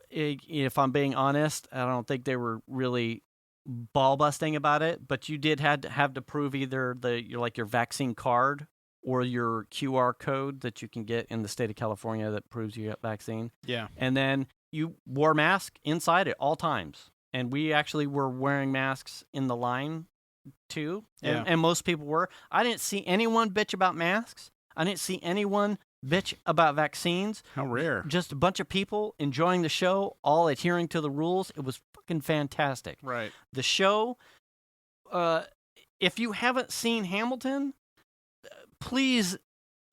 If I'm being honest, I don't think they were really ball busting about it. But you did have to prove either your vaccine card or your QR code that you can get in the state of California that proves you got vaccine. Yeah. And then you wore a mask inside at all times. And we actually were wearing masks in the line too. And most people were. I didn't see anyone bitch about masks. I didn't see anyone bitch about vaccines. How rare. Just a bunch of people enjoying the show, all adhering to the rules. It was fucking fantastic. Right. The show, if you haven't seen Hamilton, please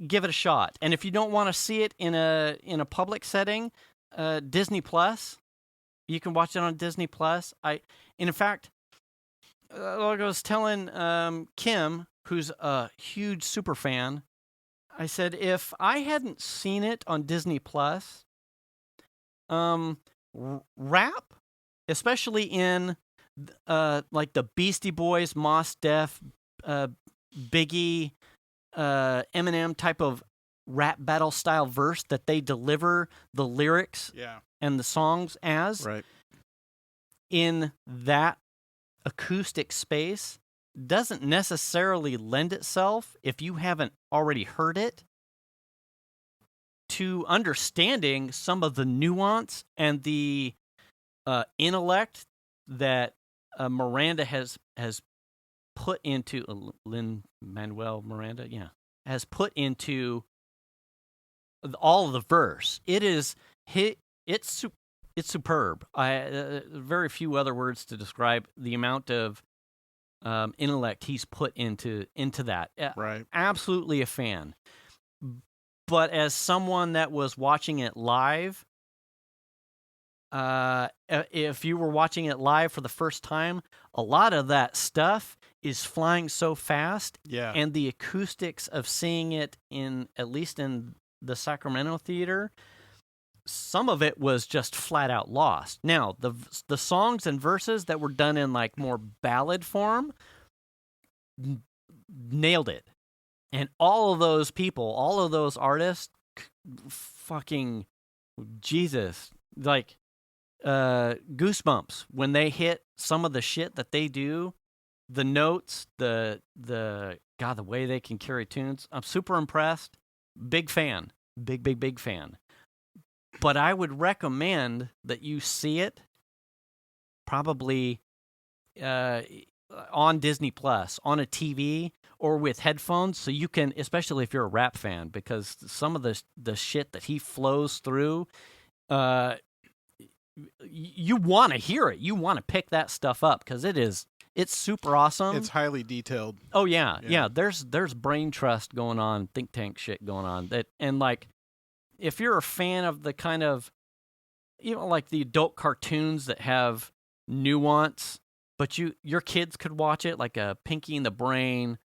give it a shot. And if you don't want to see it in a public setting, Disney Plus, you can watch it on Disney Plus. In fact, I was telling Kim, who's a huge super fan, I said if I hadn't seen it on Disney Plus, rap, especially in like the Beastie Boys, Mos Def, Biggie, Eminem type of rap battle style verse that they deliver the lyrics and the songs as. Right. in that acoustic space doesn't necessarily lend itself, if you haven't already heard it, to understanding some of the nuance and the intellect that Miranda has put into Lin-Manuel Miranda, has put into all of the verse. It's superb. Very few other words to describe the amount of intellect he's put into that. Right. Absolutely a fan. But as someone that was watching it live, if you were watching it live for the first time, a lot of that stuff is flying so fast. Yeah. And the acoustics of seeing it at least in the Sacramento theater, some of it was just flat out lost. Now, the songs and verses that were done in like more ballad form nailed it. And all of those people, all of those artists, fucking Jesus, like goosebumps when they hit some of the shit that they do, the notes, the way they can carry tunes. I'm super impressed. Big fan, big fan. But I would recommend that you see it probably on Disney Plus, on a TV, or with headphones, so you can, especially if you're a rap fan, because some of the shit that he flows through, you want to hear it. You want to pick that stuff up because it's super awesome. It's highly detailed. Oh yeah. There's brain trust going on, think tank shit going on. And like, if you're a fan of the kind of, like the adult cartoons that have nuance, but your kids could watch it, like a Pinky and the Brain,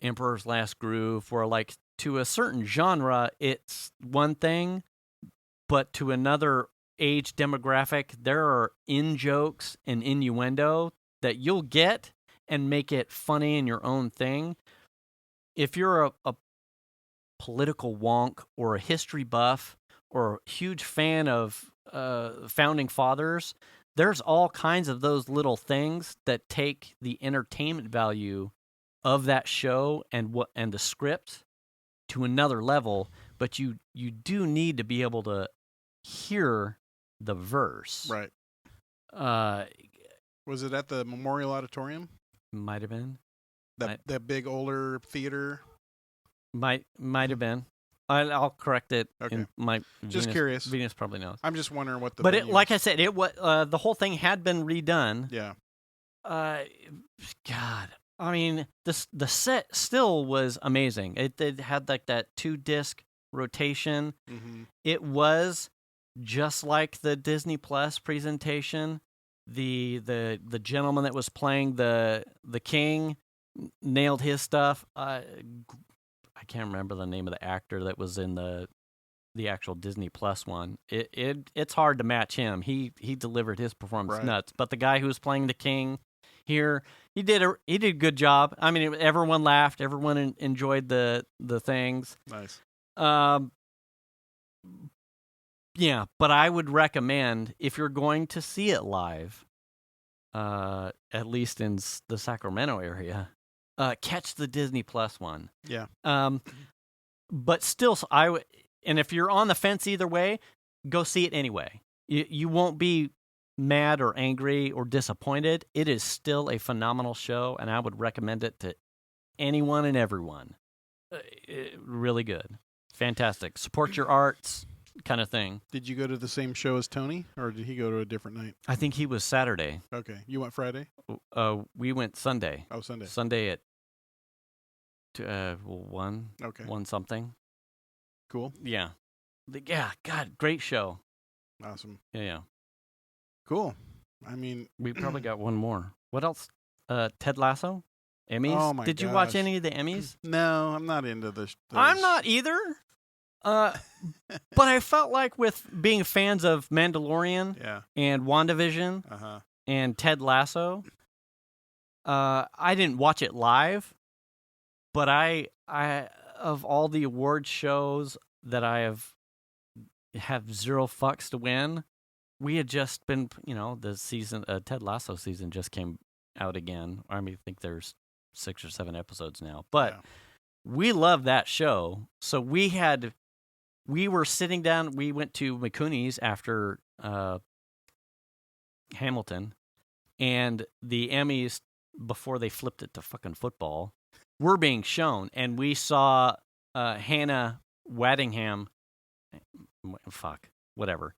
Emperor's Last Groove, where like to a certain genre it's one thing, but to another age demographic there are in-jokes and innuendo that you'll get and make it funny in your own thing. If you're a political wonk or a history buff or a huge fan of founding fathers, there's all kinds of those little things that take the entertainment value of that show and the script to another level. But you do need to be able to hear the verse. Right. Was it at the Memorial Auditorium? Might have been. That big older theater? Might have been. I'll correct it. Okay. Just curious. Venus probably knows. I'm just wondering what the. But like I said, the whole thing had been redone. Yeah. God, I mean, the set still was amazing. It had like that 2-disc rotation. Mm-hmm. It was just like the Disney Plus presentation. The gentleman that was playing the king nailed his stuff. I can't remember the name of the actor that was in the actual Disney Plus one. It's hard to match him. He delivered his performance nuts. But the guy who was playing the king here, he did a good job. I mean, everyone laughed. Everyone enjoyed the things. Nice. Yeah, but I would recommend, if you're going to see it live, at least in the Sacramento area, catch the Disney Plus one. Yeah. But still, and if you're on the fence either way, go see it anyway. You won't be mad or angry or disappointed. It is still a phenomenal show, and I would recommend it to anyone and everyone. Really good. Fantastic. Support your arts kind of thing. Did you go to the same show as Tony, or did he go to a different night? I think he was Saturday. Okay. You went Friday? We went Sunday. Oh, Sunday. Sunday at 1. Okay. 1 something. Cool. Yeah. God, great show. Awesome. Yeah. Cool. I mean, we probably got one more. What else? Ted Lasso? Emmys? Oh my Did you watch any of the Emmys? No, I'm not into this. I'm not either. But I felt like with being fans of Mandalorian and WandaVision and Ted Lasso, I didn't watch it live, but I of all the award shows that I have zero fucks to win, we had just been, the season, Ted Lasso season just came out again. I think there's 6 or 7 episodes now, but we love that show. So we were sitting down. We went to McCooney's after Hamilton, and the Emmys, before they flipped it to fucking football, were being shown, and we saw Hannah Waddingham, whatever,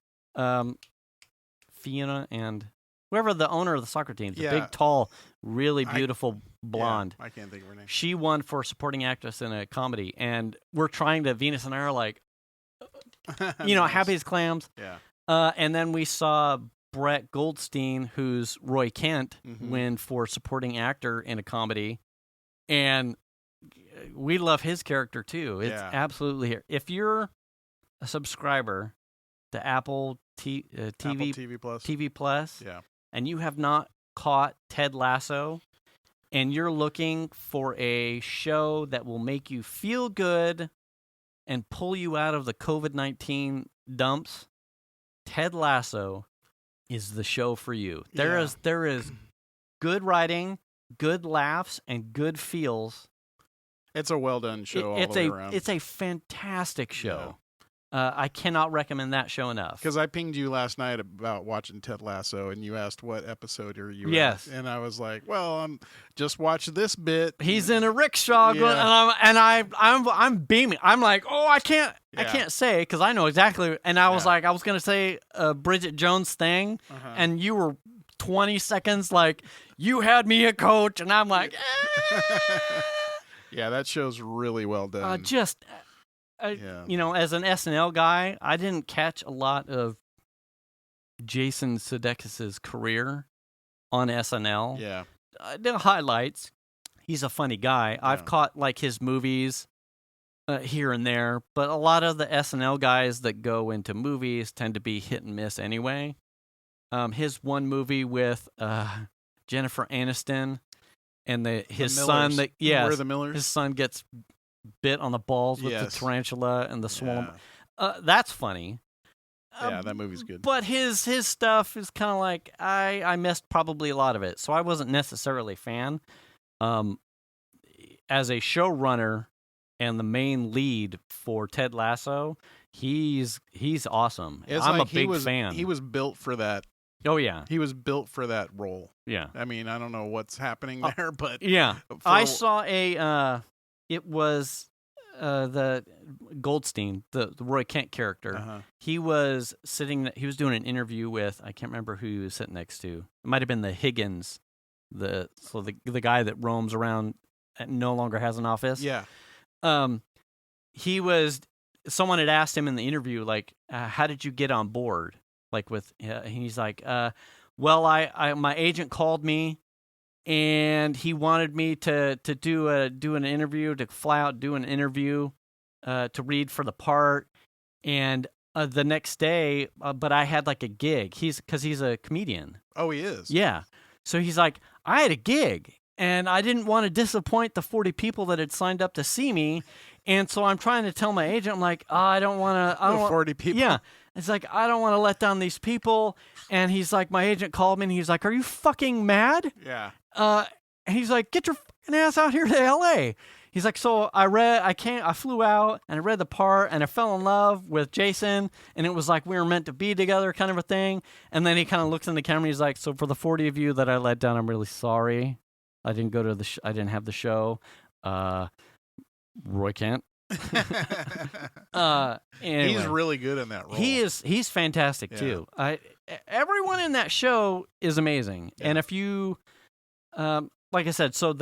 Fiona and whoever the owner of the soccer team, the big, tall, really beautiful blonde. I can't think of her name. She won for supporting actress in a comedy, and we're trying to, Venus and I are like, Nice. happy as clams. Yeah. And then we saw Brett Goldstein, who's Roy Kent, win for supporting actor in a comedy, and we love his character too. It's absolutely here. If you're a subscriber to Apple TV Plus, and you have not caught Ted Lasso, and you're looking for a show that will make you feel good and pull you out of the COVID-19 dumps, Ted Lasso is the show for you. There is good writing, good laughs, and good feels. It's a well done show all the way around. It's a fantastic show. I cannot recommend that show enough. Because I pinged you last night about watching Ted Lasso, and you asked what episode are you Yes. in? And I was like, well, I'm just watch this bit. He's in a rickshaw, I'm beaming. I'm like, I can't say, because I know exactly. And I was like, I was going to say Bridget Jones thing, and you were 20 seconds like, you had me a coach, and I'm like, Yeah, that show's really well done. As an SNL guy, I didn't catch a lot of Jason Sudeikis' career on SNL. Yeah. The highlights. He's a funny guy. Yeah. I've caught his movies here and there, but a lot of the SNL guys that go into movies tend to be hit and miss anyway. His one movie with Jennifer Aniston and his son, We're the Millers. his son gets bit on the balls with the tarantula and the swamp. That's funny. Yeah, that movie's good. But his stuff is kind of like, I missed probably a lot of it, so I wasn't necessarily a fan. As a showrunner and the main lead for Ted Lasso, he's awesome. I'm a big fan. He was built for that. Oh, yeah. He was built for that role. Yeah. I mean, I don't know what's happening there, but... Yeah. I saw it was the Goldstein, the Roy Kent character. He was doing an interview with, I can't remember who he was sitting next to. It might have been the Higgins, the guy that roams around and no longer has an office. Yeah. Someone had asked him in the interview, how did you get on board? He's like, well, my agent called me, and he wanted me to do an interview, to fly out, do an interview, to read for the part, and the next day, but I had a gig. Because he's a comedian. Oh, he is? Yeah. So he's like, I had a gig, and I didn't want to disappoint the 40 people that had signed up to see me, and so I'm trying to tell my agent, I'm like, I don't want to... 40 people? Yeah. It's like, I don't want to let down these people. And he's like, my agent called me, and he's like, are you fucking mad? Yeah. And he's like, get your fucking ass out here to LA. He's like, so I flew out, and I read the part, and I fell in love with Jason, and it was like we were meant to be together kind of a thing. And then he kind of looks in the camera, and he's like, so for the 40 of you that I let down, I'm really sorry. I didn't go to I didn't have the show. Roy Kent. Anyway, he's really good in that role. He's fantastic too. Everyone in that show is amazing. And if you like I said, so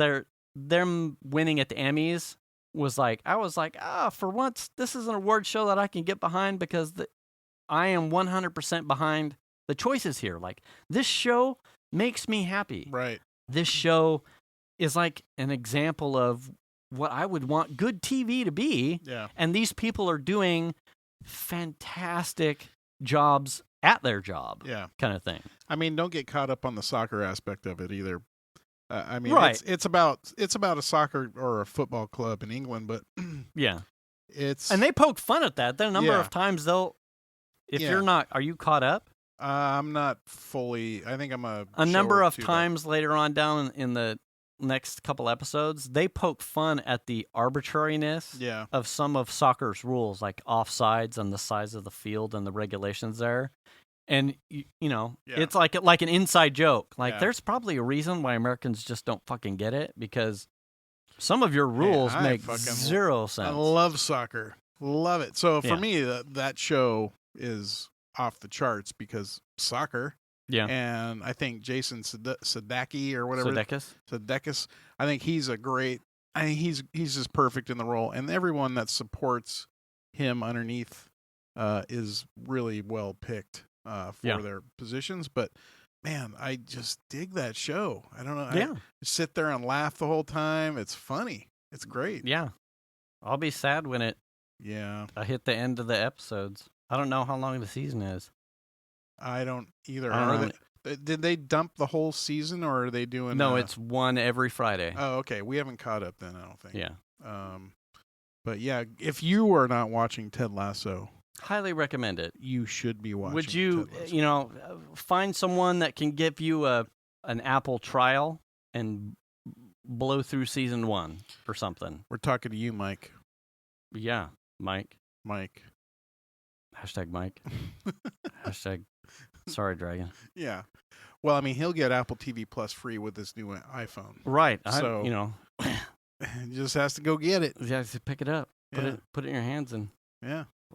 them winning at the Emmys was I was like, for once this is an award show that I can get behind, because I am 100% behind the choices here. This show makes me happy. Right. This show is an example of what I would want good TV to be. Yeah. And these people are doing fantastic jobs at their job. Yeah. Kind of thing. I mean, don't get caught up on the soccer aspect of it either. I mean, right. it's about a soccer or a football club in England, but yeah, and they poke fun at that. The number of times are you caught up? I'm not fully. I think I'm a number of two times later on down in the next couple episodes, they poke fun at the arbitrariness of some of soccer's rules, like offsides and the size of the field and the regulations there. And, it's like an inside joke. Like, there's probably a reason why Americans just don't fucking get it, because some of your rules make zero sense. I love soccer. Love it. So for me, that show is off the charts because soccer. Yeah. And I think Jason Sudeikis or whatever. Sudeikis. I think he's he's just perfect in the role. And everyone that supports him underneath is really well picked for their positions. But, man, I just dig that show. I don't know. Yeah. I sit there and laugh the whole time. It's funny. It's great. Yeah. I'll be sad when I hit the end of the episodes. I don't know how long the season is. I don't either. Did they dump the whole season, or are they doing... No, it's one every Friday. Oh, okay. We haven't caught up then, I don't think. Yeah. But yeah, if you are not watching Ted Lasso... Highly recommend it. You should be watching. Would you, find someone that can give you an Apple trial and blow through season 1 or something? We're talking to you, Mike. Yeah, Mike. Hashtag Mike. Hashtag sorry, Dragon. Yeah. Well, I mean, he'll get Apple TV Plus free with this new iPhone. Right. So, he just has to go get it. You have to pick it up. Put it in your hands and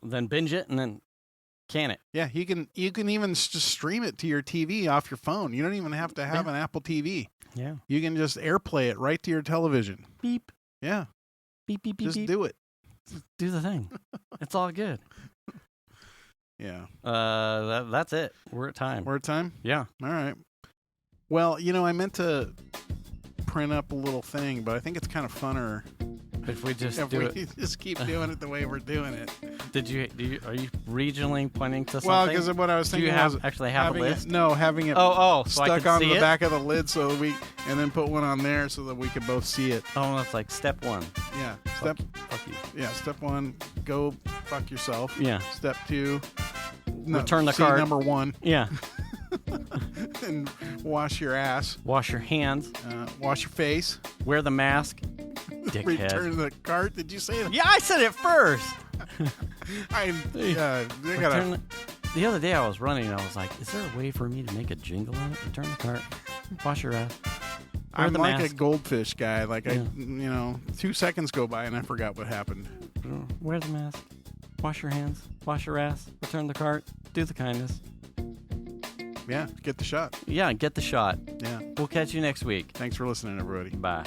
then binge it and then can it. Yeah, you can even just stream it to your TV off your phone. You don't even have to have an Apple TV. Yeah. You can just AirPlay it right to your television. Beep. Yeah. Beep, beep, beep, just beep. do it. Do the thing. It's all good. Yeah. That's it. We're at time. Yeah. All right. Well, I meant to print up a little thing, but I think it's kind of funner if we just just keep doing it the way we're doing it. Are you regionally pointing to something? Well, because what I was thinking was actually have a list? Having it so stuck on the back of the lid and then put one on there so that we could both see it. Oh, that's like step 1. Yeah. Fuck you. Yeah, step 1, go fuck yourself. Yeah. Step 2, return the card. Number 1. Yeah. And wash your ass. Wash your hands. Wash your face. Wear the mask. Dickhead. Return the cart. Did you say that? Yeah, I said it first. The other day I was running and I was like, is there a way for me to make a jingle on it? Return the cart. Wash your ass. I'm like a goldfish guy. Like 2 seconds go by and I forgot what happened. Wear the mask. Wash your hands. Wash your ass. Return the cart. Do the kindness. Yeah, get the shot. Yeah, get the shot. Yeah. We'll catch you next week. Thanks for listening, everybody. Bye.